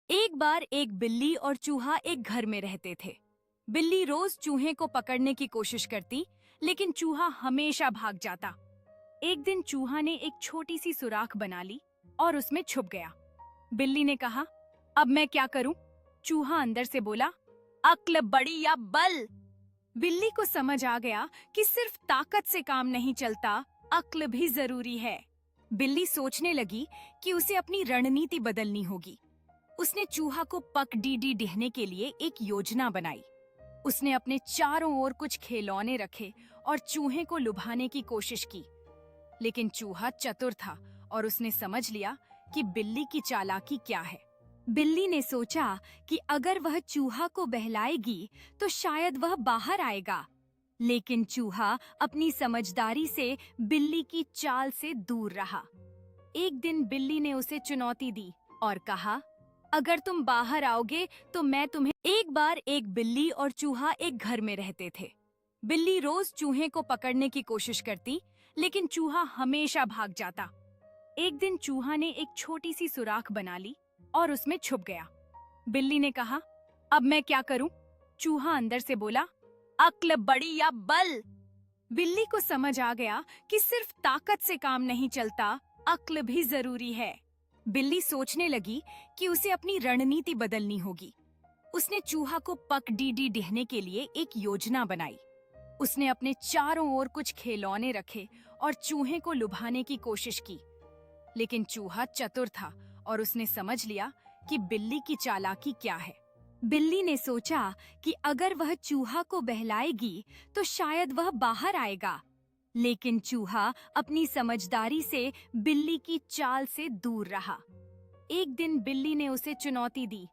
एक बार एक बिल्ली और चूहा एक घर में रहते थे। बिल्ली रोज चूहे को पकड़ने की कोशिश करती, लेकिन चूहा हमेशा भाग जाता। एक दिन चूहा ने एक छोटी सी सुराख बना ली और उसमें छुप गया। बिल्ली ने कहा, अब मैं क्या करूं? चूहा अंदर से बोला, अक्ल बड़ी या बल। बिल्ली को समझ आ गया कि सिर्फ ताकत से काम नहीं चलता, अक्ल भी जरूरी है। बिल्ली सोचने लगी कि उसे अपनी रणनीति बदलनी होगी। उसने चूहा को पकड़ीडी ढहने के लिए एक योजना बनाई। उसने अपने चारों ओर कुछ खिलौने रखे और चूहे को लुभाने की कोशिश की, लेकिन चूहा चतुर था और उसने समझ लिया कि बिल्ली की चालाकी क्या है। बिल्ली ने सोचा कि अगर वह चूहा को बहलाएगी तो शायद वह बाहर आएगा, लेकिन चूहा अपनी समझदारी से बिल्ली की चाल से दूर रहा। एक दिन बिल्ली ने उसे चुनौती दी और कहा, अगर तुम बाहर आओगे तो मैं तुम्हें। एक बार एक बिल्ली और चूहा एक घर में रहते थे। बिल्ली रोज चूहे को पकड़ने की कोशिश करती, लेकिन चूहा हमेशा भाग जाता। एक दिन चूहा ने एक छोटी सी सुराख बना ली और उसमें छुप गया। बिल्ली ने कहा, अब मैं क्या करूं? चूहा अंदर से बोला, अक्ल बड़ी या बल। बिल्ली को समझ आ गया कि सिर्फ ताकत से काम नहीं चलता, अक्ल भी जरूरी है। बिल्ली सोचने लगी कि उसे अपनी रणनीति बदलनी होगी। उसने चूहा को पकड़ीडी ढहने के लिए एक योजना बनाई। उसने अपने चारों ओर कुछ खिलौने रखे और चूहे को लुभाने की कोशिश की, लेकिन चूहा चतुर था और उसने समझ लिया कि बिल्ली की चालाकी क्या है। बिल्ली ने सोचा कि अगर वह चूहा को बहलाएगी तो शायद वह बाहर आएगा, लेकिन चूहा अपनी समझदारी से बिल्ली की चाल से दूर रहा। एक दिन बिल्ली ने उसे चुनौती दी